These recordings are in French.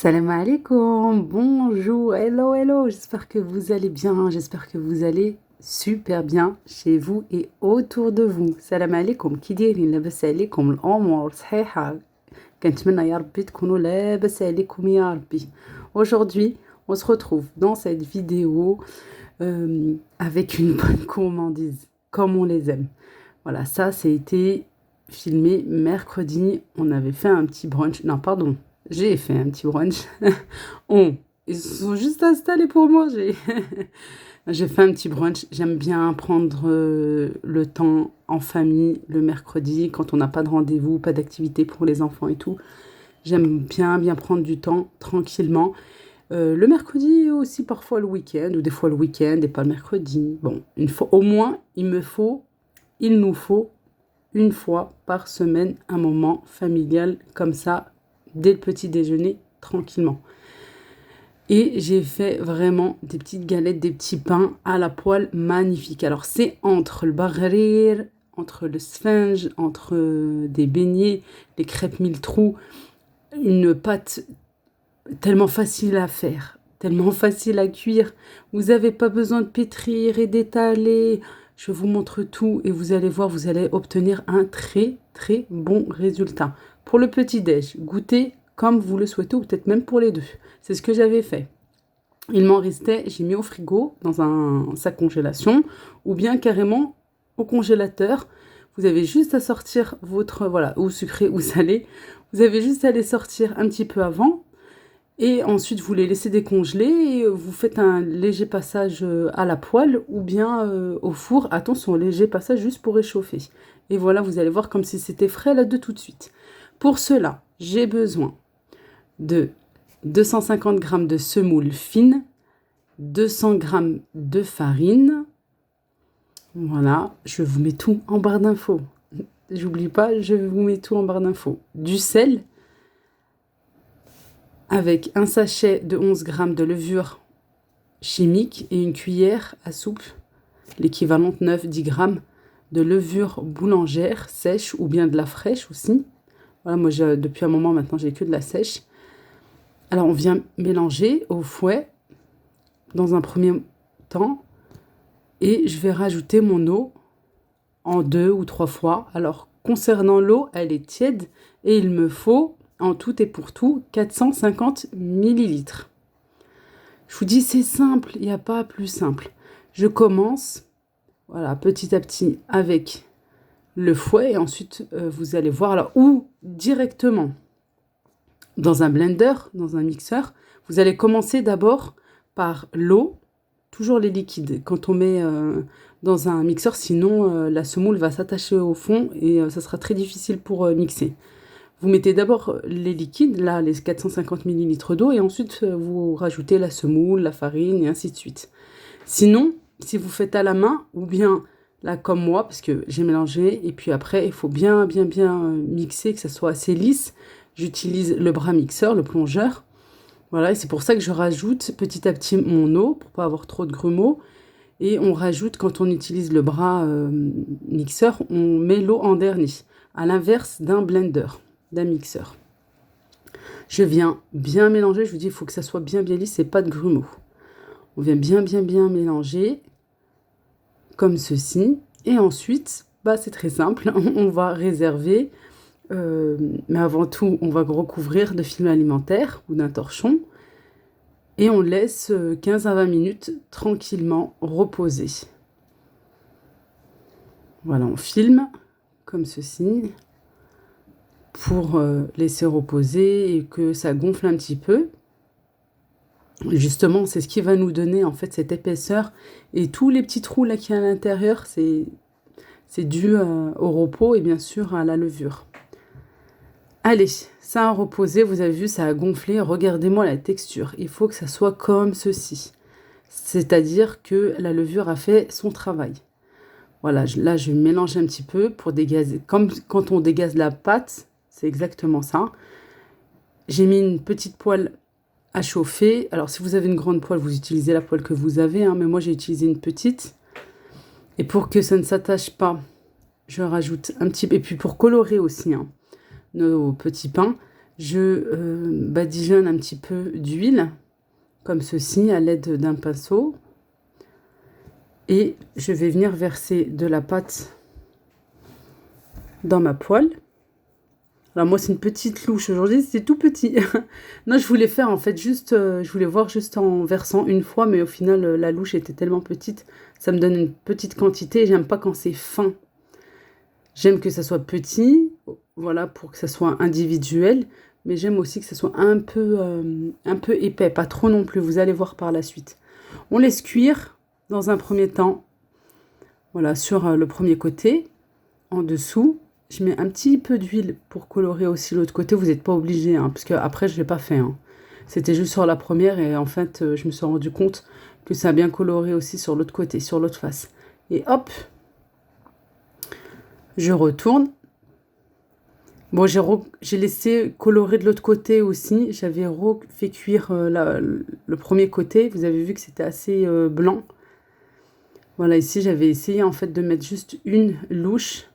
Salam alaikum, bonjour, hello, hello, j'espère que vous allez bien, j'espère que vous allez super bien chez vous et autour de vous. Salam alaikum, كي دايرين لاباس عليكم الأمور صحيحة كنتمنى يا ربي تكونوا لاباس عليكم يا ربي. Aujourd'hui, on se retrouve dans cette vidéo avec une bonne gourmandise, comme on les aime. Voilà, ça a été filmé mercredi, on avait fait un petit brunch, non pardon, j'ai fait un petit brunch. Ils se sont juste installés pour manger. J'ai fait un petit brunch. J'aime bien prendre le temps en famille le mercredi quand on n'a pas de rendez-vous, pas d'activité pour les enfants et tout. J'aime bien prendre du temps tranquillement. Le mercredi et aussi parfois le week-end, ou des fois le week-end et pas le mercredi. Bon, une fois, au moins, il nous faut une fois par semaine un moment familial comme ça, dès le petit déjeuner, tranquillement. Et j'ai fait vraiment des petites galettes, des petits pains à la poêle magnifiques. Alors c'est entre le bagrir, entre le sponge, entre des beignets, les crêpes mille trous, une pâte tellement facile à faire, tellement facile à cuire. Vous n'avez pas besoin de pétrir et d'étaler. Je vous montre tout et vous allez voir, vous allez obtenir un très très bon résultat. Pour le petit-déj, goûtez comme vous le souhaitez ou peut-être même pour les deux. C'est ce que j'avais fait. Il m'en restait, j'ai mis au frigo dans un sac congélation ou bien carrément au congélateur. Vous avez juste à sortir votre, voilà, ou sucré ou salé. Vous avez juste à les sortir un petit peu avant. Et ensuite, vous les laissez décongeler et vous faites un léger passage à la poêle ou bien au four. Attention, léger passage juste pour réchauffer. Et voilà, vous allez voir comme si c'était frais là de tout de suite. Pour cela, j'ai besoin de 250 g de semoule fine, 200 g de farine. Voilà, je vous mets tout en barre d'infos. J'oublie pas, je vous mets tout en barre d'infos. Du sel, avec un sachet de 11 g de levure chimique et une cuillère à soupe, l'équivalent de 9-10 g de levure boulangère sèche ou bien de la fraîche aussi. Voilà, moi depuis un moment maintenant j'ai que de la sèche. Alors on vient mélanger au fouet dans un premier temps et je vais rajouter mon eau en 2 ou 3 fois. Alors concernant l'eau, elle est tiède et il me faut en tout et pour tout 450 ml. Je vous dis c'est simple, il n'y a pas plus simple. Je commence voilà, petit à petit avec le fouet et ensuite vous allez voir alors, ou directement dans un blender, dans un mixeur. Vous allez commencer d'abord par l'eau, toujours les liquides. Quand on met dans un mixeur, sinon la semoule va s'attacher au fond et ça sera très difficile pour mixer. Vous mettez d'abord les liquides, là les 450 ml d'eau, et ensuite vous rajoutez la semoule, la farine et ainsi de suite. Sinon, si vous faites à la main, ou bien là comme moi, parce que j'ai mélangé, et puis après il faut bien mixer, que ça soit assez lisse, j'utilise le bras mixeur, le plongeur. Voilà, et c'est pour ça que je rajoute petit à petit mon eau, pour pas avoir trop de grumeaux. Et on rajoute, quand on utilise le bras mixeur, on met l'eau en dernier, à l'inverse d'un blender, d'un mixeur. Je viens bien mélanger, je vous dis, il faut que ça soit bien lisse et pas de grumeaux. On vient bien mélanger, comme ceci. Et ensuite, c'est très simple, on va réserver, mais avant tout, on va recouvrir de film alimentaire ou d'un torchon. Et on laisse 15 à 20 minutes tranquillement reposer. Voilà, on filme comme ceci pour laisser reposer et que ça gonfle un petit peu. Justement, c'est ce qui va nous donner en fait cette épaisseur. Et tous les petits trous là qu'il y a à l'intérieur, c'est dû au repos et bien sûr à la levure. Allez, ça a reposé, vous avez vu, ça a gonflé. Regardez-moi la texture. Il faut que ça soit comme ceci. C'est-à-dire que la levure a fait son travail. Voilà, là, je mélange un petit peu pour dégazer. Comme quand on dégaze la pâte, c'est exactement ça. J'ai mis une petite poêle à chauffer. Alors, si vous avez une grande poêle, vous utilisez la poêle que vous avez, mais moi, j'ai utilisé une petite. Et pour que ça ne s'attache pas, je rajoute un petit peu. Et puis, pour colorer aussi, nos petits pains, Je badigeonne un petit peu d'huile, comme ceci, à l'aide d'un pinceau. Et je vais venir verser de la pâte dans ma poêle. Alors moi, c'est une petite louche aujourd'hui, c'est tout petit. Non, je voulais faire en fait juste, je voulais voir juste en versant une fois, mais au final, la louche était tellement petite, ça me donne une petite quantité. J'aime pas quand c'est fin. J'aime que ça soit petit, voilà, pour que ça soit individuel, mais j'aime aussi que ça soit un peu épais, pas trop non plus. Vous allez voir par la suite. On laisse cuire dans un premier temps, voilà, sur le premier côté, en dessous. Je mets un petit peu d'huile pour colorer aussi l'autre côté. Vous n'êtes pas obligé, hein, parce qu'après, je ne l'ai pas fait. Hein. C'était juste sur la première et en fait, je me suis rendu compte que ça a bien coloré aussi sur l'autre côté, sur l'autre face. Et hop, je retourne. Bon, j'ai laissé colorer de l'autre côté aussi. J'avais fait cuire le premier côté. Vous avez vu que c'était assez blanc. Voilà, ici, j'avais essayé en fait de mettre juste une louche.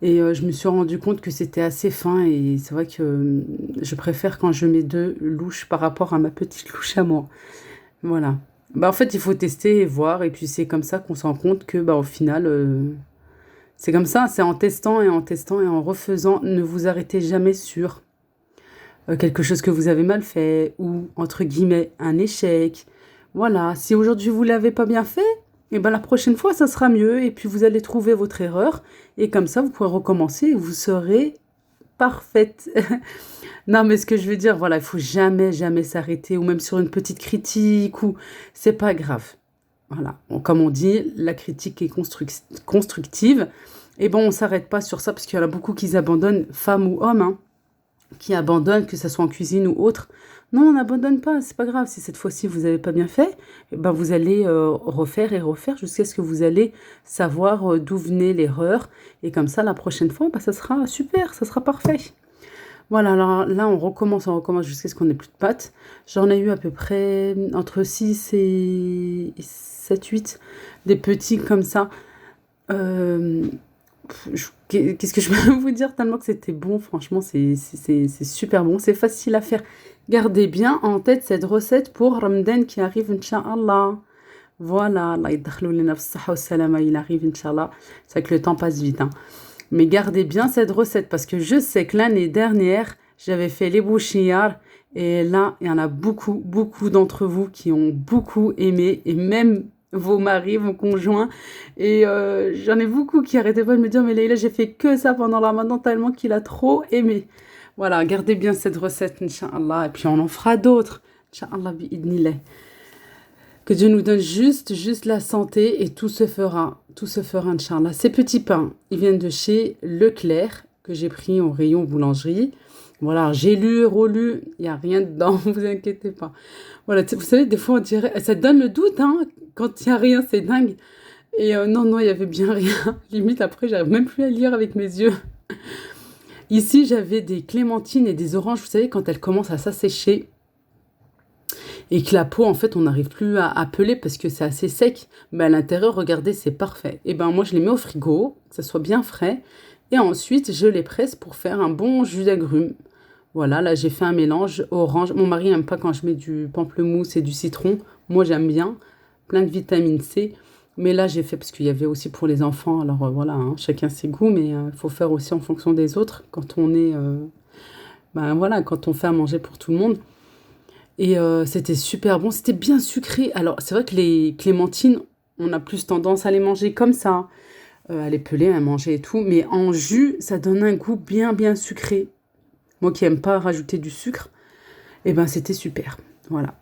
Et je me suis rendu compte que c'était assez fin et c'est vrai que je préfère quand je mets deux louches par rapport à ma petite louche à moi. Voilà. Bah, en fait, il faut tester et voir et puis c'est comme ça qu'on se rend compte que bah, au final, c'est comme ça, c'est en testant et en testant et en refaisant. Ne vous arrêtez jamais sur quelque chose que vous avez mal fait ou entre guillemets un échec. Voilà, si aujourd'hui vous l'avez pas bien fait, et ben la prochaine fois ça sera mieux et puis vous allez trouver votre erreur et comme ça vous pourrez recommencer et vous serez parfaite. Non mais ce que je veux dire, voilà, il faut jamais jamais s'arrêter ou même sur une petite critique ou c'est pas grave. Voilà, bon, comme on dit, la critique est constructive. Et bon, on s'arrête pas sur ça parce qu'il y en a beaucoup qui abandonnent, femmes ou hommes, hein, qui abandonnent, que ce soit en cuisine ou autre. Non, on n'abandonne pas, c'est pas grave. Si cette fois-ci vous n'avez pas bien fait, eh ben vous allez refaire et refaire jusqu'à ce que vous allez savoir d'où venait l'erreur. Et comme ça, la prochaine fois, bah, ça sera super, ça sera parfait. Voilà, alors là, on recommence jusqu'à ce qu'on n'ait plus de pâtes. J'en ai eu à peu près entre 6 et 7, 8, des petits comme ça. Euh, Qu'est-ce que je peux vous dire tellement que c'était bon, franchement, c'est super bon, c'est facile à faire. Gardez bien en tête cette recette pour Ramadan qui arrive, Inch'Allah. Voilà, Allah yadkhilou lana fis-sahha wa salama, il arrive, Inch'Allah. C'est vrai que le temps passe vite, hein. Mais gardez bien cette recette parce que je sais que l'année dernière, j'avais fait les bouchillards et là, il y en a beaucoup, beaucoup d'entre vous qui ont beaucoup aimé et même vos maris, vos conjoints. Et j'en ai beaucoup qui arrêtaient pas de me dire, mais Leïla, j'ai fait que ça pendant le Ramadan tellement qu'il a trop aimé. Voilà, gardez bien cette recette, Inch'Allah. Et puis on en fera d'autres, Inch'Allah, bi'idnillah. Que Dieu nous donne juste la santé et tout se fera. Tout se fera, Inch'Allah. Ces petits pains, ils viennent de chez Leclerc, que j'ai pris au rayon boulangerie. Voilà, j'ai lu, relu, il n'y a rien dedans, vous inquiétez pas. Voilà, vous savez, des fois on dirait, ça donne le doute, hein, quand il n'y a rien, c'est dingue. Et non, il n'y avait bien rien. Limite, après, j'arrive même plus à lire avec mes yeux. Ici, j'avais des clémentines et des oranges, vous savez, quand elles commencent à s'assécher et que la peau, en fait, on n'arrive plus à peler parce que c'est assez sec. Mais à l'intérieur, regardez, c'est parfait. Et ben moi, je les mets au frigo, que ça soit bien frais. Et ensuite, je les presse pour faire un bon jus d'agrumes. Voilà, là, j'ai fait un mélange orange. Mon mari n'aime pas quand je mets du pamplemousse et du citron. Moi, j'aime bien. Plein de vitamine C. Mais là, j'ai fait parce qu'il y avait aussi pour les enfants. Alors voilà, hein, chacun ses goûts, mais il faut faire aussi en fonction des autres quand on est, ben voilà, quand on fait à manger pour tout le monde. Et c'était super bon, c'était bien sucré. Alors, c'est vrai que les clémentines, on a plus tendance à les manger comme ça, à les peler, à manger et tout. Mais en jus, ça donne un goût bien, bien sucré. Moi qui aime pas rajouter du sucre, eh ben c'était super. Voilà.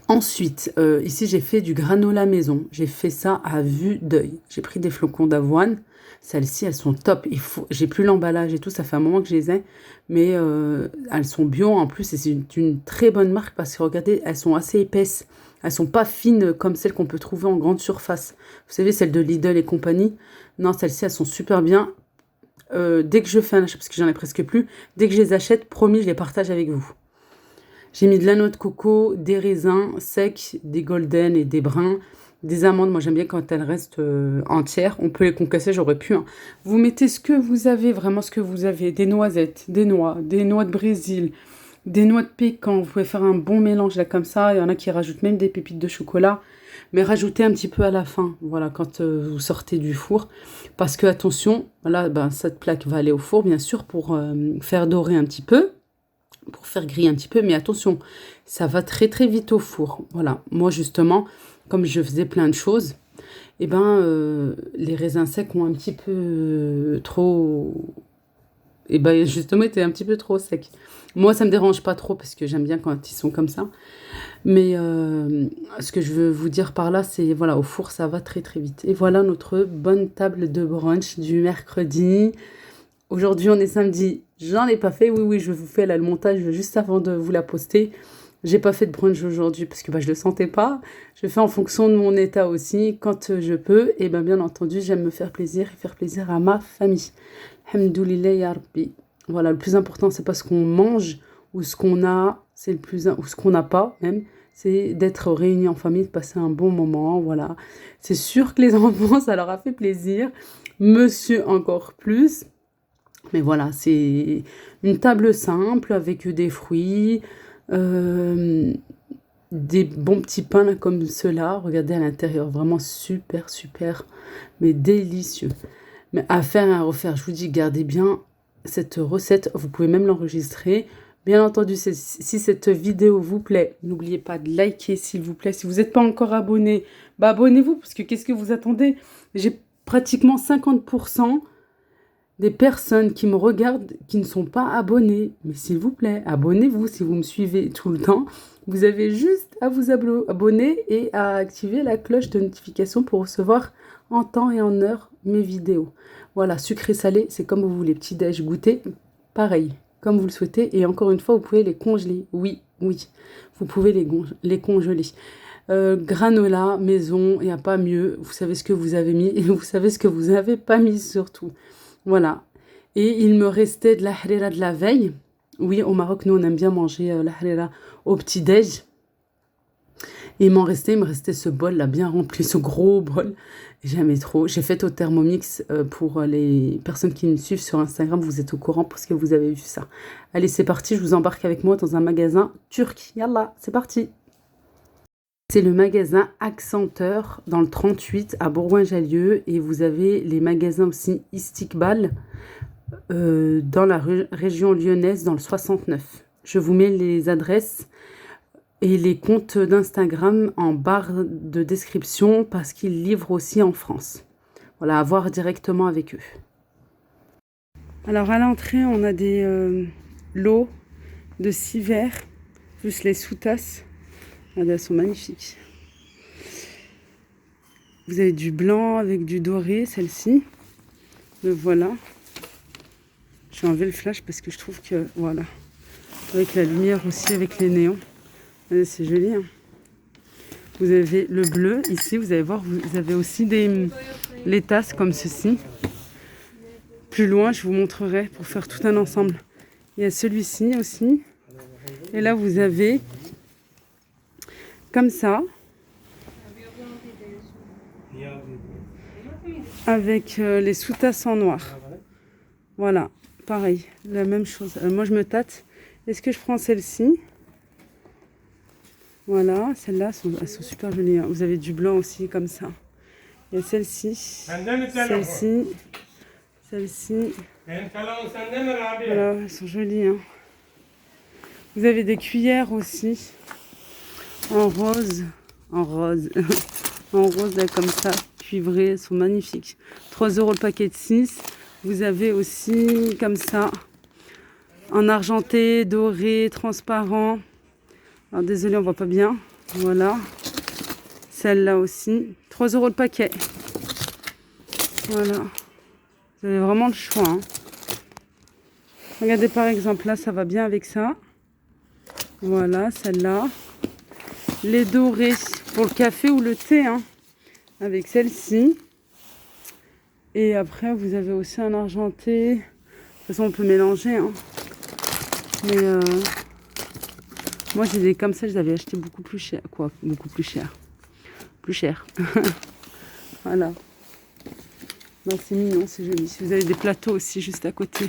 Ensuite, ici, j'ai fait du granola maison. J'ai fait ça à vue d'œil. J'ai pris des flocons d'avoine. Celles-ci, elles sont top. J'ai plus l'emballage et tout. Ça fait un moment que je les ai. Mais elles sont bio en plus. Et c'est une très bonne marque parce que regardez, elles sont assez épaisses. Elles sont pas fines comme celles qu'on peut trouver en grande surface. Vous savez, celles de Lidl et compagnie. Non, celles-ci, elles sont super bien. Dès que je fais un achat, parce que j'en ai presque plus, dès que je les achète, promis, je les partage avec vous. J'ai mis de la noix de coco, des raisins secs, des golden et des bruns. Des amandes, moi j'aime bien quand elles restent entières. On peut les concasser, j'aurais pu, hein. Vous mettez ce que vous avez, vraiment ce que vous avez. Des noisettes, des noix de Brésil, des noix de pécan. Vous pouvez faire un bon mélange là comme ça. Il y en a qui rajoutent même des pépites de chocolat. Mais rajoutez un petit peu à la fin, voilà, quand vous sortez du four. Parce que attention, là, ben, cette plaque va aller au four, bien sûr, pour faire dorer un petit peu, pour faire griller un petit peu. Mais attention, ça va très très vite au four. Voilà, moi justement, comme je faisais plein de choses, et ben, les raisins secs ont un petit peu trop... Et ben justement, étaient un petit peu trop secs. Moi, ça me dérange pas trop parce que j'aime bien quand ils sont comme ça. Mais ce que je veux vous dire par là, c'est voilà, au four, ça va très très vite. Et voilà notre bonne table de brunch du mercredi. Aujourd'hui, on est samedi. J'en ai pas fait. Oui, oui, je vous fais là le montage juste avant de vous la poster. J'ai pas fait de brunch aujourd'hui parce que bah, je le sentais pas. Je fais en fonction de mon état aussi, quand je peux. Et ben, bien entendu, j'aime me faire plaisir et faire plaisir à ma famille. Alhamdoulilah ya Rabbi. Voilà, le plus important, c'est pas ce qu'on mange ou ce qu'on a, c'est le plus ou ce qu'on n'a pas même, c'est d'être réunis en famille, de passer un bon moment, voilà. C'est sûr que les enfants, ça leur a fait plaisir, monsieur encore plus. Mais voilà, c'est une table simple avec des fruits, euh, des bons petits pains là, comme ceux-là. Regardez à l'intérieur, vraiment super, super, mais délicieux. Mais à faire et à refaire, je vous dis, gardez bien cette recette. Vous pouvez même l'enregistrer. Bien entendu, si cette vidéo vous plaît, n'oubliez pas de liker, s'il vous plaît. Si vous n'êtes pas encore abonné, bah abonnez-vous, parce que qu'est-ce que vous attendez? J'ai pratiquement 50% des personnes qui me regardent qui ne sont pas abonnées. Mais s'il vous plaît, abonnez-vous si vous me suivez tout le temps. Vous avez juste à vous abonner et à activer la cloche de notification pour recevoir en temps et en heure mes vidéos. Voilà, sucré salé, c'est comme vous voulez. Petit déj, goûter, pareil, comme vous le souhaitez. Et encore une fois, vous pouvez les congeler. Oui, oui, vous pouvez les congeler. Granola, maison, il n'y a pas mieux. Vous savez ce que vous avez mis et vous savez ce que vous n'avez pas mis surtout. Voilà. Et il me restait de la harira de la veille. Oui, au Maroc, nous, on aime bien manger la harira au petit-déj. Et il me restait ce bol-là, bien rempli, ce gros bol. J'aimais trop. J'ai fait au Thermomix pour les personnes qui me suivent sur Instagram. Vous êtes au courant parce que vous avez vu ça. Allez, c'est parti. Je vous embarque avec moi dans un magasin turc. Yallah, c'est parti. C'est le magasin Accenteur dans le 38 à Bourgoin-Jallieu. Et vous avez les magasins aussi Istiqbal dans la région lyonnaise dans le 69. Je vous mets les adresses et les comptes d'Instagram en barre de description parce qu'ils livrent aussi en France. Voilà, à voir directement avec eux. Alors à l'entrée, on a des lots de 6 verres, plus les sous-tasses. Regardez, elles sont magnifiques. Vous avez du blanc avec du doré, celle-ci. Le voilà. J'ai enlevé le flash parce que je trouve que, voilà, avec la lumière aussi, avec les néons. C'est joli, hein. Vous avez le bleu ici, vous allez voir, vous avez aussi les tasses comme ceci. Plus loin, je vous montrerai pour faire tout un ensemble. Il y a celui-ci aussi. Et là, vous avez comme ça, avec les sous-tasses en noir. Voilà, pareil, la même chose. Moi, je me tâte. Est-ce que je prends celle-ci ? Voilà, celles-là, elles sont super jolies, hein. Vous avez du blanc aussi, comme ça. Il y a celle-ci, celle-ci, celle-ci. Voilà, elles sont jolies, hein. Vous avez des cuillères aussi, en rose, en rose, là, comme ça, cuivrées, elles sont magnifiques. 3 € le paquet de 6. Vous avez aussi, comme ça, en argenté, doré, transparent. Alors désolé, on voit pas bien. Voilà. Celle-là aussi. 3 € le paquet. Voilà. Vous avez vraiment le choix, hein. Regardez par exemple, là, ça va bien avec ça. Voilà, celle-là. Les dorés pour le café ou le thé, hein. Avec celle-ci. Et après, vous avez aussi un argenté. De toute façon, on peut mélanger, hein. Mais moi, j'ai des comme ça, je les avais achetés beaucoup plus cher. Quoi, beaucoup plus cher. plus cher. Voilà. Non, c'est mignon, c'est joli. Si vous avez des plateaux aussi juste à côté.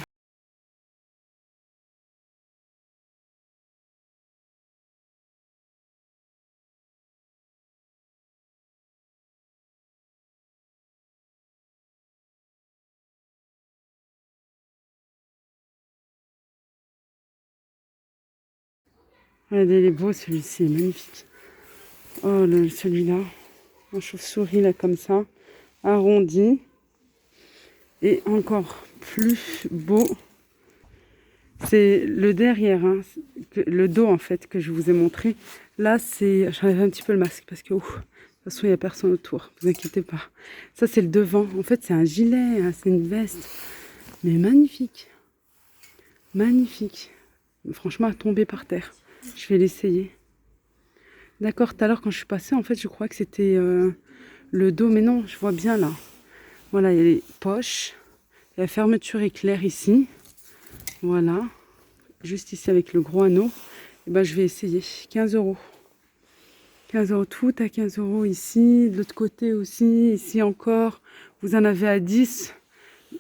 Regardez, il est beau celui-ci, magnifique. Oh, celui-là, un chauve-souris là comme ça, arrondi. Et encore plus beau, c'est le derrière, hein, le dos en fait que je vous ai montré. Là, c'est, j'enlève un petit peu le masque parce que, de toute façon, il n'y a personne autour, vous inquiétez pas. Ça, c'est le devant. En fait, c'est un gilet, hein, c'est une veste. Mais magnifique. Magnifique. Franchement, à tomber par terre. Je vais l'essayer. D'accord, tout à l'heure, quand je suis passée, en fait, je crois que c'était le dos. Mais non, je vois bien là. Voilà, il y a les poches. La fermeture est claire ici. Voilà. Juste ici avec le gros anneau. Et ben, je vais essayer. 15 euros. 15 euros tout à 15 euros ici. De l'autre côté aussi. Ici encore. Vous en avez à 10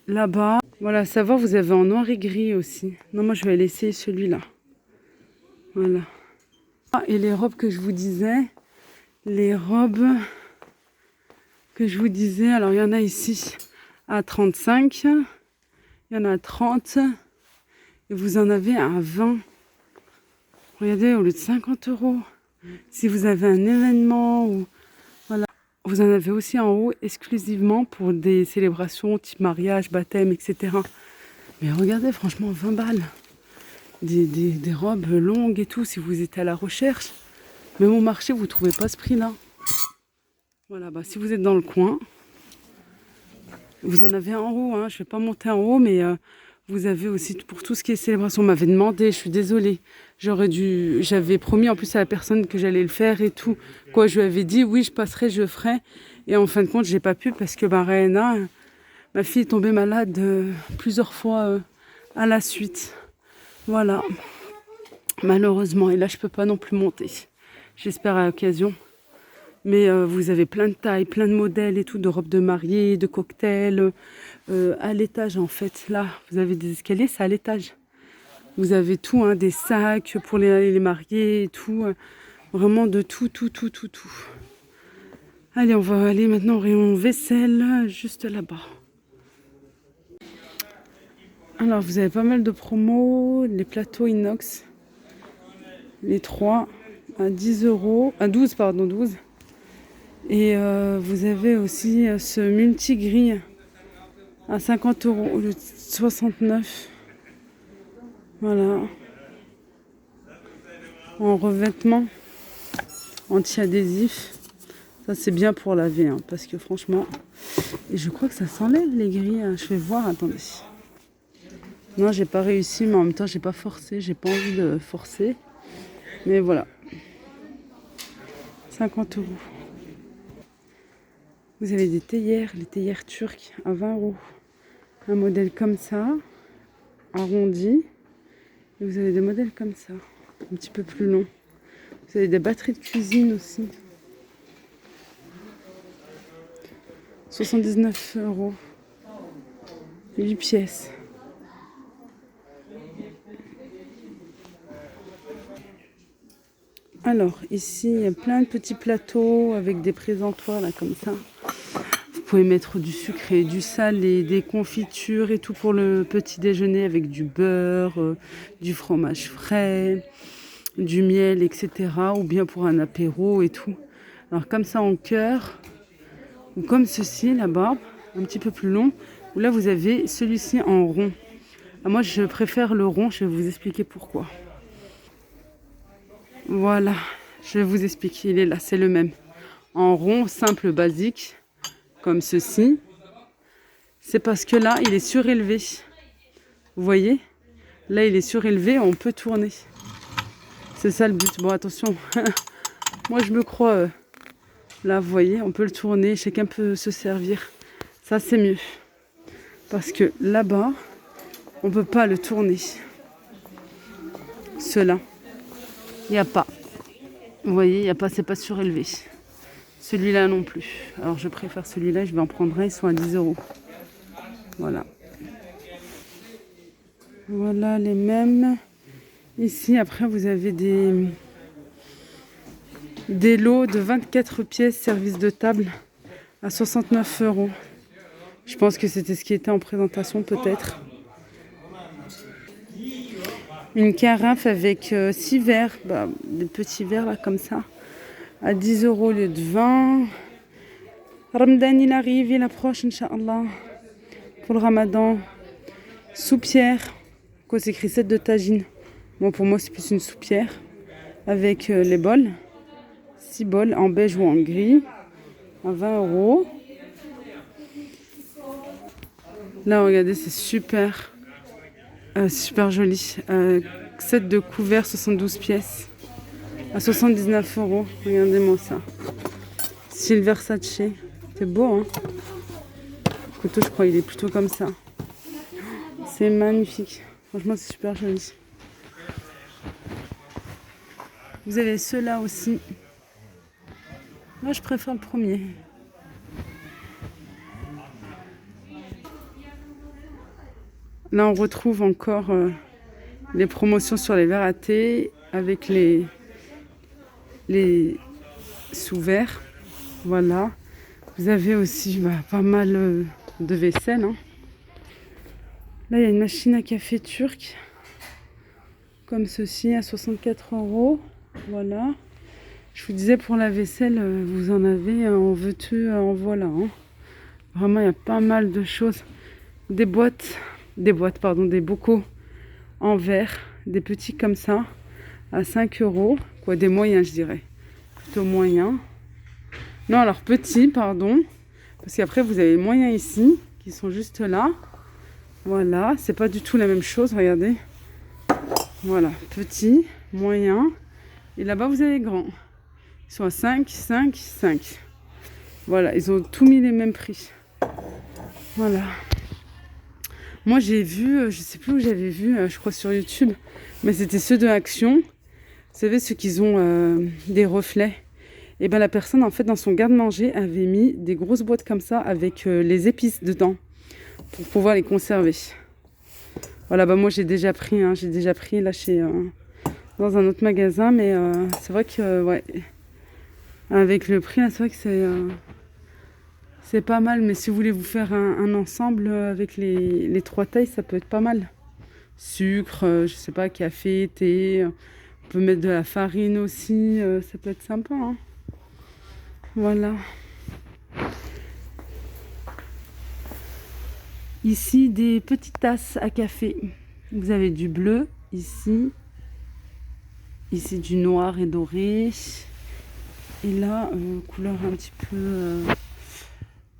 là-bas. Voilà, à savoir, vous avez en noir et gris aussi. Non, moi, je vais aller essayer celui-là. Voilà. Ah, et les robes que je vous disais. Les robes que je vous disais. Alors, il y en a ici à 35. Il y en a à 30. Et vous en avez à 20. Regardez, au lieu de 50 euros. Si vous avez un événement ou voilà, vous en avez aussi en haut exclusivement pour des célébrations type mariage, baptême, etc. Mais regardez, franchement, 20 balles. Des robes longues et tout, si vous êtes à la recherche. Même au marché, vous ne trouvez pas ce prix-là. Voilà, bah, si vous êtes dans le coin, vous en avez en haut. Hein. Je ne vais pas monter en haut, mais vous avez aussi pour tout ce qui est célébration. On m'avait demandé, je suis désolée. J'avais promis en plus à la personne que j'allais le faire et tout. Quoi, je lui avais dit, oui, je passerai, je ferai. Et en fin de compte, j'ai pas pu parce que Raena, ma fille est tombée malade plusieurs fois à la suite. Voilà, malheureusement. Et là, je peux pas non plus monter. J'espère à l'occasion. Mais vous avez plein de tailles, plein de modèles et tout, de robes de mariée, de cocktails. À l'étage, en fait, là, vous avez des escaliers, c'est à l'étage. Vous avez tout, hein, des sacs pour les mariés et tout. Vraiment de tout, tout, tout, tout, tout. Allez, on va aller maintenant au rayon vaisselle, juste là-bas. Alors, vous avez pas mal de promos. Les plateaux inox. Les 3 à 10 euros. À 12, pardon, 12. Et vous avez aussi ce multi-grille à 50 euros au lieu de 69. Voilà. En revêtement anti-adhésif. Ça, c'est bien pour laver, hein, parce que franchement... Et je crois que ça s'enlève, les grilles. Hein. Je vais voir, attendez. Non, j'ai pas réussi, mais en même temps, j'ai pas forcé. J'ai pas envie de forcer. Mais voilà. 50 euros. Vous avez des théières, les théières turques à 20 euros. Un modèle comme ça, arrondi. Et vous avez des modèles comme ça, un petit peu plus longs. Vous avez des batteries de cuisine aussi. 79 euros. 8 pièces. Alors, ici, il y a plein de petits plateaux avec des présentoirs, là, comme ça. Vous pouvez mettre du sucré, du salé, des confitures et tout pour le petit déjeuner avec du beurre, du fromage frais, du miel, etc. Ou bien pour un apéro et tout. Alors, comme ça en cœur, ou comme ceci, là-bas, un petit peu plus long, où là, vous avez celui-ci en rond. Ah, moi, je préfère le rond, je vais vous expliquer pourquoi. Voilà, je vais vous expliquer, il est là, c'est le même. En rond, simple, basique, comme ceci. C'est parce que là, il est surélevé. Vous voyez? Là, il est surélevé, on peut tourner. C'est ça le but. Bon, attention, moi je me crois... là, vous voyez, on peut le tourner, chacun peut se servir. Ça, c'est mieux. Parce que là-bas, on ne peut pas le tourner. Ceux-là, il n'y a pas. Vous voyez, il n'y a pas, c'est pas surélevé. Celui-là non plus. Alors je préfère celui-là, je vais en prendre un, ils sont à 10 euros. Voilà. Voilà les mêmes. Ici, après, vous avez des lots de 24 pièces, service de table, à 69 euros. Je pense que c'était ce qui était en présentation, peut-être. Une carafe avec 6 verres, des petits verres là, comme ça, à 10 euros au lieu de 20. Ramadan, il arrive, il approche, Inch'Allah. Pour le ramadan. Soupière. Quoi, c'est écrit 7 de tagine. Bon, pour moi, c'est plus une soupière. Avec les bols. 6 bols en beige ou en gris. À 20 euros. Là, regardez, c'est super. Super joli. 7 de couverts, 72 pièces. À 79 euros. Regardez-moi ça. Style Versace. C'est beau, hein? Le couteau, je crois, il est plutôt comme ça. C'est magnifique. Franchement, c'est super joli. Vous avez ceux-là aussi. Moi, je préfère le premier. Là, on retrouve encore les promotions sur les verres à thé avec les sous-verres. Voilà. Vous avez aussi pas mal de vaisselle. Hein. Là, il y a une machine à café turque. Comme ceci, à 64 euros. Voilà. Je vous disais, pour la vaisselle, vous en avez en veux-tu, en voilà. Hein. Vraiment, il y a pas mal de choses. Des bocaux en verre. Des petits comme ça, à 5 euros. Quoi, des moyens, je dirais. Plutôt moyens. Non, alors petits, pardon. Parce qu'après, vous avez les moyens ici, qui sont juste là. Voilà, c'est pas du tout la même chose, regardez. Voilà, petit, moyen. Et là-bas, vous avez les grands. Ils sont à 5, 5, 5. Voilà, ils ont tous mis les mêmes prix. Voilà. Moi, j'ai vu, je sais plus où j'avais vu, je crois sur YouTube, mais c'était ceux de Action. Vous savez, ceux qui ont des reflets. Et bien, la personne, en fait, dans son garde-manger, avait mis des grosses boîtes comme ça avec les épices dedans pour pouvoir les conserver. Voilà, moi, j'ai déjà pris là, dans un autre magasin, mais c'est vrai que, ouais, avec le prix, là, c'est vrai que c'est pas mal, mais si vous voulez vous faire un ensemble avec les 3 tailles, ça peut être pas mal. Sucre, je sais pas, café, thé, on peut mettre de la farine aussi, ça peut être sympa. Hein. Voilà. Ici, des petites tasses à café. Vous avez du bleu ici. Ici, du noir et doré. Et là, couleur un petit peu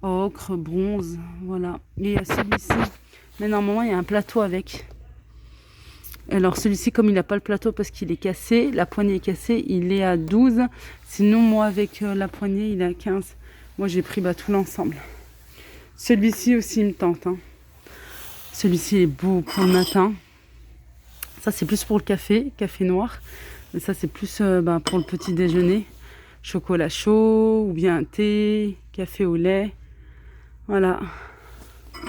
ocre, bronze. Voilà. Et il y a celui-ci. Mais normalement, il y a un plateau avec. Alors celui-ci, comme il n'a pas le plateau parce qu'il est cassé, la poignée est cassée, il est à 12. Sinon, moi, avec la poignée, il est à 15. Moi, j'ai pris tout l'ensemble. Celui-ci aussi, il me tente. Hein. Celui-ci est beau pour le matin. Ça, c'est plus pour le café noir. Mais ça, c'est plus pour le petit déjeuner. Chocolat chaud ou bien thé, café au lait. Voilà.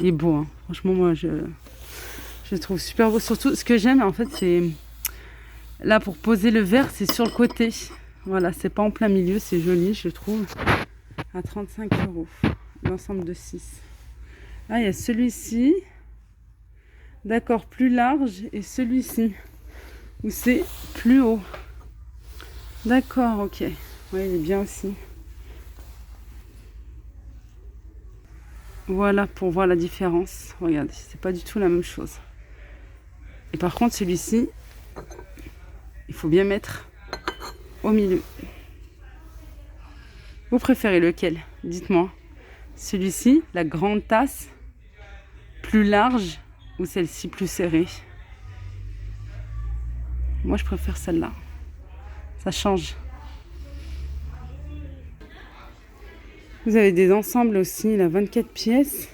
Il est beau. Hein. Franchement, moi, je trouve super beau. Surtout, ce que j'aime, en fait, c'est... Là, pour poser le verre, c'est sur le côté. Voilà, c'est pas en plein milieu. C'est joli, je trouve. À 35 euros. L'ensemble de 6. Là, il y a celui-ci. D'accord, plus large. Et celui-ci. Où c'est plus haut. D'accord, ok. Oui, il est bien aussi. Voilà, pour voir la différence. Regardez, c'est pas du tout la même chose. Et par contre, celui-ci, il faut bien mettre au milieu. Vous préférez lequel? Dites-moi. Celui-ci, la grande tasse, plus large, ou celle-ci plus serrée? Moi, je préfère celle-là. Ça change. Vous avez des ensembles aussi, là, 24 pièces,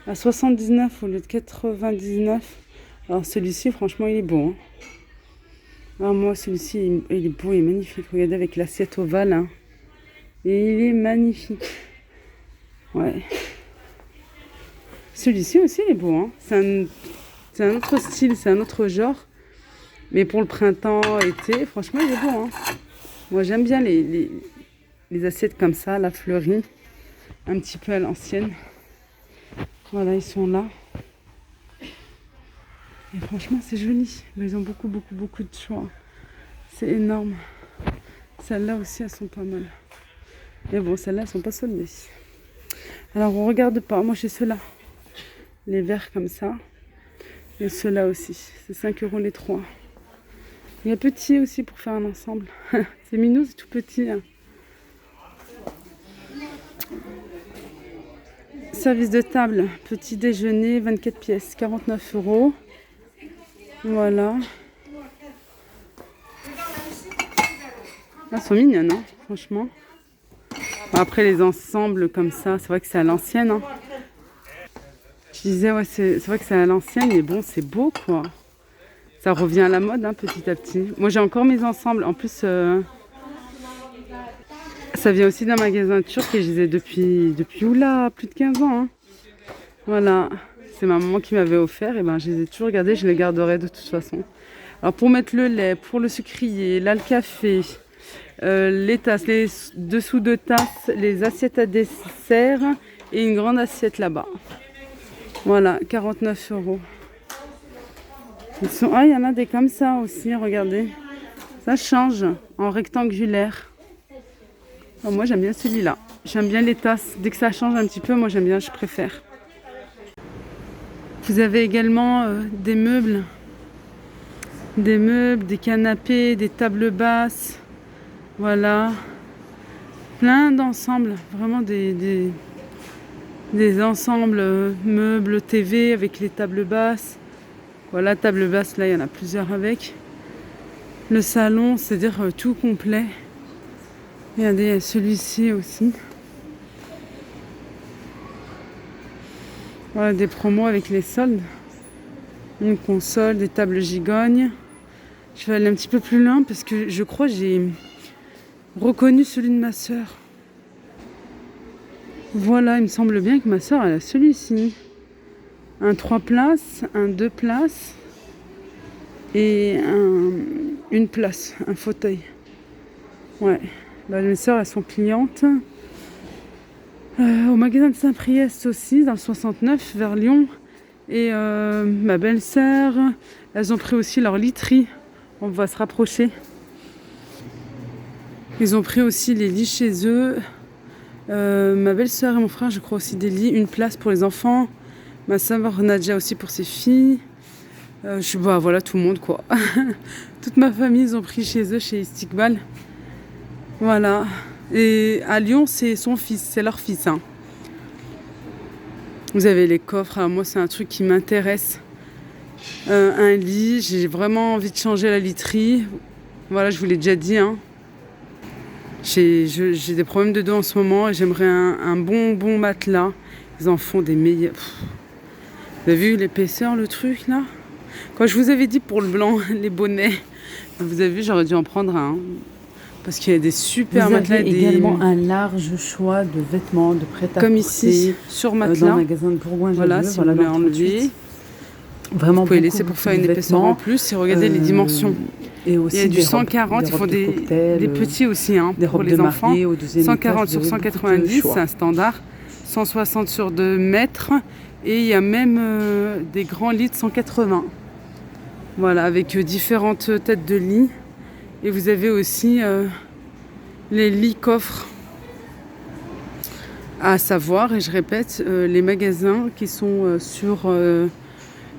à 79 au lieu de 99. Alors celui-ci, franchement, il est beau. Hein. Alors, moi, celui-ci, il est beau, il est magnifique. Regardez avec l'assiette ovale. Hein. Et il est magnifique. Ouais. Celui-ci aussi il est beau, hein. C'est un autre style, c'est un autre genre. Mais pour le printemps, été, franchement, il est beau, hein. Moi, j'aime bien les assiettes comme ça, la fleurie. Un petit peu à l'ancienne. Voilà, ils sont là. Et franchement, c'est joli. Ils ont beaucoup de choix. C'est énorme. Celles-là aussi, elles sont pas mal. Mais bon, celles-là, elles sont pas soldées. Alors, on regarde pas. Moi, j'ai ceux-là. Les verts comme ça. Et ceux-là aussi. C'est 5 € les 3. Il y a petit aussi pour faire un ensemble. C'est mignon, c'est tout petit. Hein. Service de table. Petit déjeuner, 24 pièces, 49 €. Voilà. Elles sont mignonnes, hein, franchement. Après, les ensembles comme ça, c'est vrai que c'est à l'ancienne. Hein. Je disais, ouais, c'est vrai que c'est à l'ancienne, mais bon, c'est beau, quoi. Ça revient à la mode, hein, petit à petit. Moi, j'ai encore mes ensembles. En plus, ça vient aussi d'un magasin turc et je les ai depuis oula, plus de 15 ans. Hein. Voilà. C'est ma maman qui m'avait offert. Et ben, je les ai toujours gardés. Je les garderai de toute façon. Alors, pour mettre le lait, pour le sucrier, là, le café, les tasses, les dessous de tasses, les assiettes à dessert et une grande assiette là-bas. Voilà, 49 €. Ah, il y en a des comme ça aussi, regardez. Ça change en rectangulaire. Alors, moi, j'aime bien celui-là. J'aime bien les tasses. Dès que ça change un petit peu, moi, j'aime bien, je préfère. Vous avez également des meubles. Des canapés, des tables basses. Voilà. Plein d'ensembles. Vraiment des ensembles meubles TV avec les tables basses. Voilà, table basse, là, il y en a plusieurs avec. Le salon, c'est-à-dire tout complet. Regardez, celui-ci aussi. Voilà, des promos avec les soldes. Une console, des tables gigognes. Je vais aller un petit peu plus loin parce que je crois que j'ai reconnu celui de ma sœur. Voilà, il me semble bien que ma sœur, elle a celui-ci. Un 3 places, un 2 places et une place, un fauteuil. Ouais, bah, mes sœurs, elles sont clientes. Au magasin de Saint-Priest aussi, dans le 69, vers Lyon. Et ma belle-sœur, elles ont pris aussi leur literie. On va se rapprocher. Ils ont pris aussi les lits chez eux. Ma belle-sœur et mon frère, je crois aussi des lits, une place pour les enfants. Ma sœur Nadia aussi pour ses filles. Bah, voilà, tout le monde, quoi. Toute ma famille, ils ont pris chez eux, chez Istiqbal. Voilà. Et à Lyon, c'est son fils, c'est leur fils. Hein. Vous avez les coffres. Alors moi, c'est un truc qui m'intéresse. Un lit, j'ai vraiment envie de changer la literie. Voilà, je vous l'ai déjà dit. Hein. J'ai des problèmes de dos en ce moment et j'aimerais un bon matelas. Ils en font des meilleurs. Vous avez vu l'épaisseur, le truc, là? Quand je vous avais dit pour le blanc, les bonnets, vous avez vu, j'aurais dû en prendre un. Parce qu'il y a des super matelas. Vous avez également un large choix de vêtements, de prêt-à-porter. Comme ici, sur matelas. Dans le magasin de Bourgoin. Voilà, si vous voulez enlever. Vraiment, vous pouvez laisser pour faire une épaisseur en plus et regardez les dimensions. Et aussi il y a du 140, il faut des petits aussi hein, des pour les enfants. 140 sur 190, c'est un standard. 160 sur 2 mètres. Et il y a même des grands lits de 180. Voilà, avec différentes têtes de lit. Et vous avez aussi les lits coffres. À savoir, et je répète, les magasins qui sont sur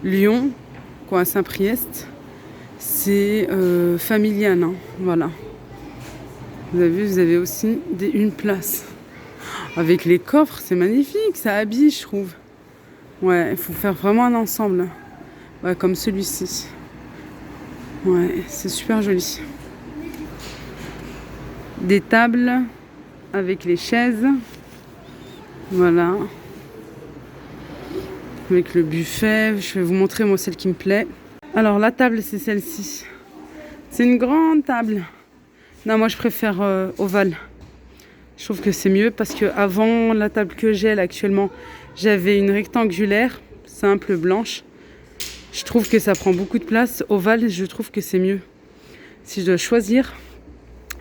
Lyon, quoi, à Saint-Priest, c'est familial. Hein, voilà. Vous avez vu, vous avez aussi une place. Avec les coffres, c'est magnifique, ça habille, je trouve. Ouais, il faut faire vraiment un ensemble. Ouais, comme celui-ci. Ouais, c'est super joli. Des tables avec les chaises. Voilà. Avec le buffet. Je vais vous montrer moi celle qui me plaît. Alors la table, c'est celle-ci. C'est une grande table. Non, moi je préfère ovale. Je trouve que c'est mieux parce que avant la table que j'ai là, actuellement, j'avais une rectangulaire, simple, blanche. Je trouve que ça prend beaucoup de place. Ovale, je trouve que c'est mieux. Si je dois choisir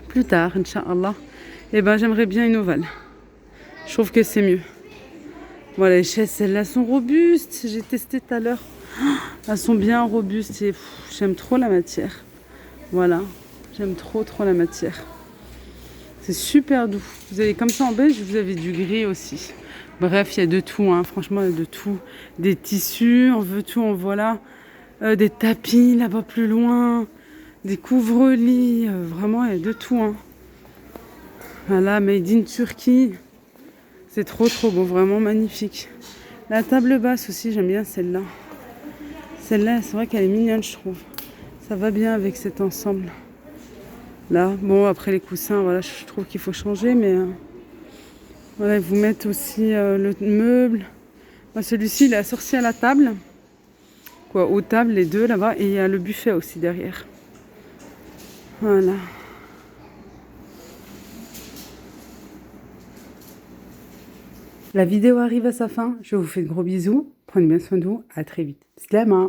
plus tard, Inch'Allah, eh ben, j'aimerais bien une ovale. Je trouve que c'est mieux. Voilà, les chaises, celles-là sont robustes. J'ai testé tout à l'heure. Elles sont bien robustes et j'aime trop la matière. Voilà, j'aime trop la matière. C'est super doux. Vous avez comme ça en beige, vous avez du gris aussi. Bref, il y a de tout, hein. Franchement, il y a de tout. Des tissus, on veut tout, on voit là. Des tapis là-bas plus loin. Des couvre-lits. Vraiment, il y a de tout, hein. Voilà, made in Turquie. C'est trop beau, vraiment magnifique. La table basse aussi, j'aime bien celle-là. Celle-là, c'est vrai qu'elle est mignonne, je trouve. Ça va bien avec cet ensemble. Là, bon, après les coussins, voilà, je trouve qu'il faut changer, mais voilà, ils vous mettent aussi le meuble. Moi, celui-ci, il est assorti à la table, quoi, aux tables, les deux là-bas, et il y a le buffet aussi derrière. Voilà. La vidéo arrive à sa fin. Je vous fais de gros bisous. Prenez bien soin de vous. À très vite. Slama.